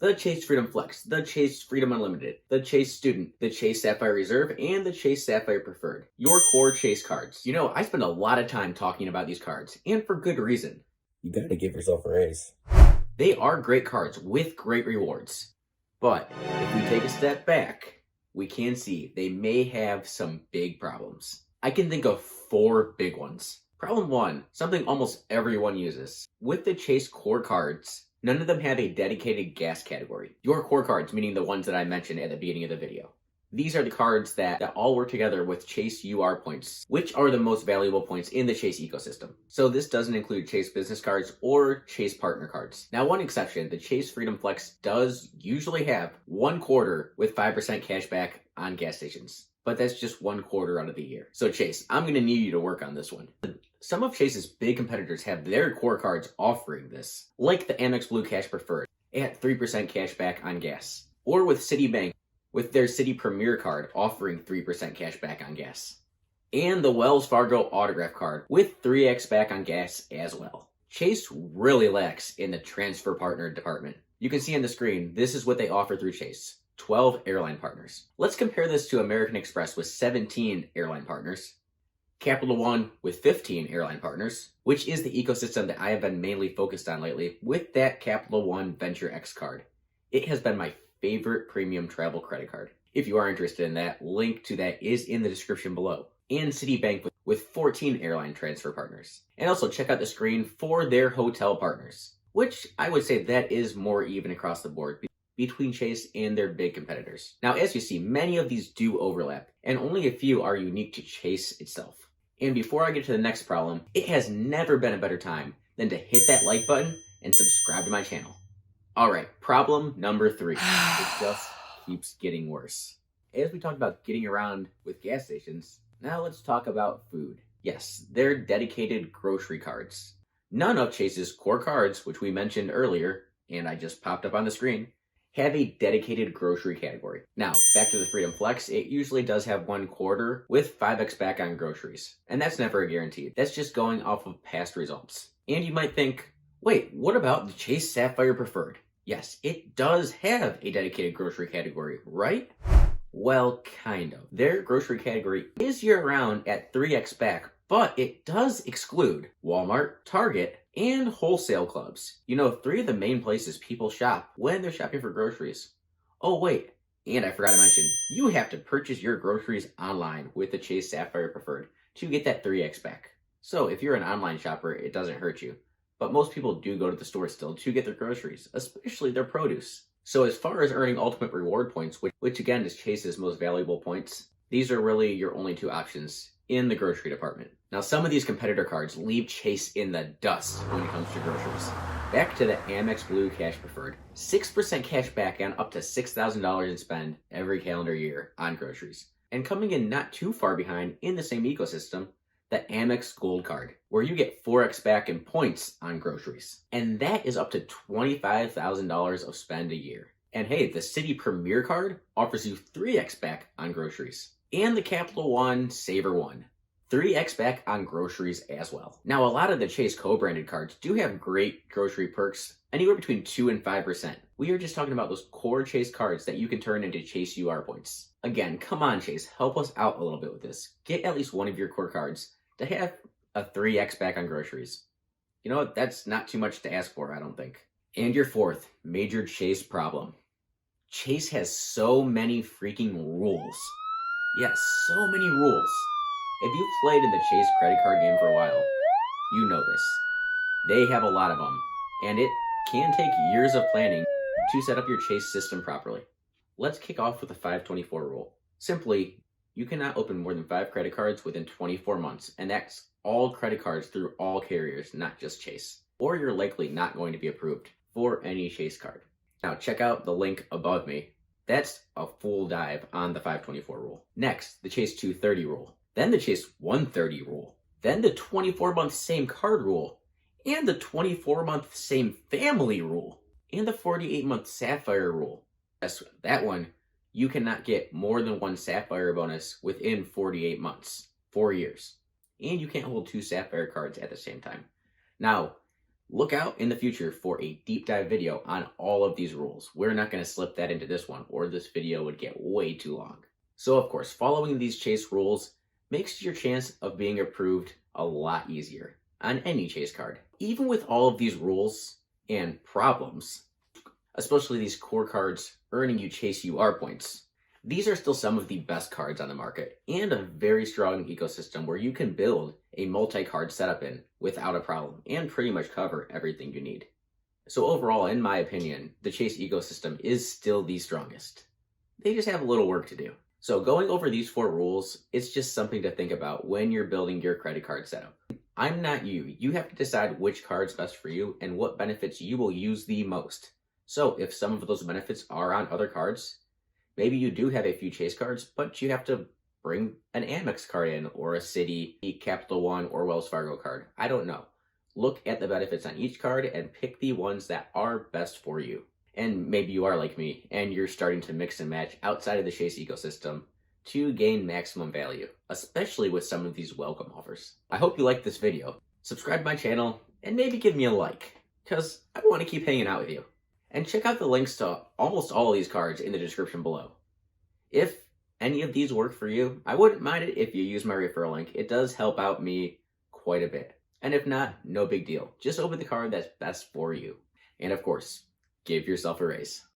the Chase Freedom Flex, the Chase Freedom Unlimited, the Chase Student, the Chase Sapphire Reserve, and the Chase Sapphire Preferred. Your core Chase cards. You know, I spend a lot of time talking about these cards, and for good reason. You gotta give yourself a raise. They are great cards with great rewards. But if we take a step back, we can see they may have some big problems. I can think of 4 big ones. Problem 1, something almost everyone uses. With the Chase core cards, none of them have a dedicated gas category. Your core cards, meaning the ones that I mentioned at the beginning of the video. These are the cards that all work together with Chase UR points, which are the most valuable points in the Chase ecosystem. So this doesn't include Chase business cards or Chase partner cards. Now, one exception, the Chase Freedom Flex does usually have 1 quarter with 5% cash back on gas stations. But that's just 1 quarter out of the year. So Chase, I'm gonna need you to work on this one. Some of Chase's big competitors have their core cards offering this, like the Amex Blue Cash Preferred at 3% cash back on gas, or with Citibank with their Citi Premier card offering 3% cash back on gas, and the Wells Fargo Autograph card with 3x back on gas as well. Chase really lacks in the transfer partner department. You can see on the screen, this is what they offer through Chase. 12 airline partners. Let's compare this to American Express with 17 airline partners, Capital One with 15 airline partners, which is the ecosystem that I have been mainly focused on lately with that Capital One Venture X card. It has been my favorite premium travel credit card. If you are interested in that, link to that is in the description below. And Citibank with 14 airline transfer partners. And also check out the screen for their hotel partners, which I would say that is more even across the board between Chase and their big competitors. Now, as you see, many of these do overlap, and only a few are unique to Chase itself. And before I get to the next problem, it has never been a better time than to hit that like button and subscribe to my channel. Alright, problem number 3. It just keeps getting worse. As we talked about getting around with gas stations, now let's talk about food. Yes, they're dedicated grocery cards. None of Chase's core cards, which we mentioned earlier, and I just popped up on the screen, have a dedicated grocery category. Now, back to the Freedom Flex, it usually does have 1 quarter with 5x back on groceries. And that's never a guarantee. That's just going off of past results. And you might think, wait, what about the Chase Sapphire Preferred? Yes, it does have a dedicated grocery category, right? Well, kind of. Their grocery category is year-round at 3x back, but it does exclude Walmart, Target, and wholesale clubs. You know, 3 of the main places people shop when they're shopping for groceries. Oh wait, and I forgot to mention, you have to purchase your groceries online with the Chase Sapphire Preferred to get that 3x back. So if you're an online shopper, it doesn't hurt you. But most people do go to the store still to get their groceries, especially their produce. So as far as earning ultimate reward points, which again is Chase's most valuable points, these are really your only 2 options in the grocery department. Now, some of these competitor cards leave Chase in the dust when it comes to groceries. Back to the Amex Blue Cash Preferred. 6% cash back on up to $6,000 in spend every calendar year on groceries. And coming in not too far behind in the same ecosystem, the Amex Gold Card, where you get 4x back in points on groceries. And that is up to $25,000 of spend a year. And hey, the Citi Premier card offers you 3x back on groceries. And the Capital One Saver One, 3x back on groceries as well. Now, a lot of the Chase co-branded cards do have great grocery perks, anywhere between 2 and 5%. We are just talking about those core Chase cards that you can turn into Chase UR points. Again, come on Chase, help us out a little bit with this. Get at least one of your core cards to have a 3x back on groceries. You know what, that's not too much to ask for, I don't think. And your 4th major Chase problem. Chase has so many freaking rules. Yes, so many rules. If you've played in the Chase credit card game for a while, you know this. They have a lot of them, and it can take years of planning to set up your Chase system properly. Let's kick off with the 524 rule. Simply, you cannot open more than 5 credit cards within 24 months, and that's all credit cards through all carriers, not just Chase. Or you're likely not going to be approved for any Chase card. Now check out the link above me. That's a full dive on the 524 rule. Next, the Chase 230 rule. Then the Chase 130 rule. Then the 24-month same card rule. And the 24-month same family rule. And the 48-month Sapphire rule. That's that one. You cannot get more than 1 Sapphire bonus within 48 months. 4 years. And you can't hold 2 Sapphire cards at the same time. Now, Look out in the future for a deep dive video on all of these rules. We're not going to slip that into this one, or this video would get way too long. So of course, following these chase rules makes your chance of being approved a lot easier on any chase card. Even with all of these rules and problems, especially these core cards earning you chase UR points, these are still some of the best cards on the market and a very strong ecosystem where you can build a multi-card setup in without a problem and pretty much cover everything you need. So overall, in my opinion, the chase ecosystem is still the strongest. They just have a little work to do. So going over these 4 rules, it's just something to think about when you're building your credit card setup. I'm not you. You have to decide which card's best for you and what benefits you will use the most. So if some of those benefits are on other cards, maybe you do have a few chase cards, but you have to bring an Amex card in, or a Citi, Capital One, or Wells Fargo card. I don't know. Look at the benefits on each card and pick the ones that are best for you. And maybe you are like me, and you're starting to mix and match outside of the chase ecosystem to gain maximum value, especially with some of these welcome offers. I hope you liked this video. Subscribe to my channel, and maybe give me a like, because I want to keep hanging out with you. And check out the links to almost all of these cards in the description below. If any of these work for you, I wouldn't mind it if you use my referral link. It does help out me quite a bit. And if not, no big deal. Just open the card that's best for you. And of course, give yourself a raise.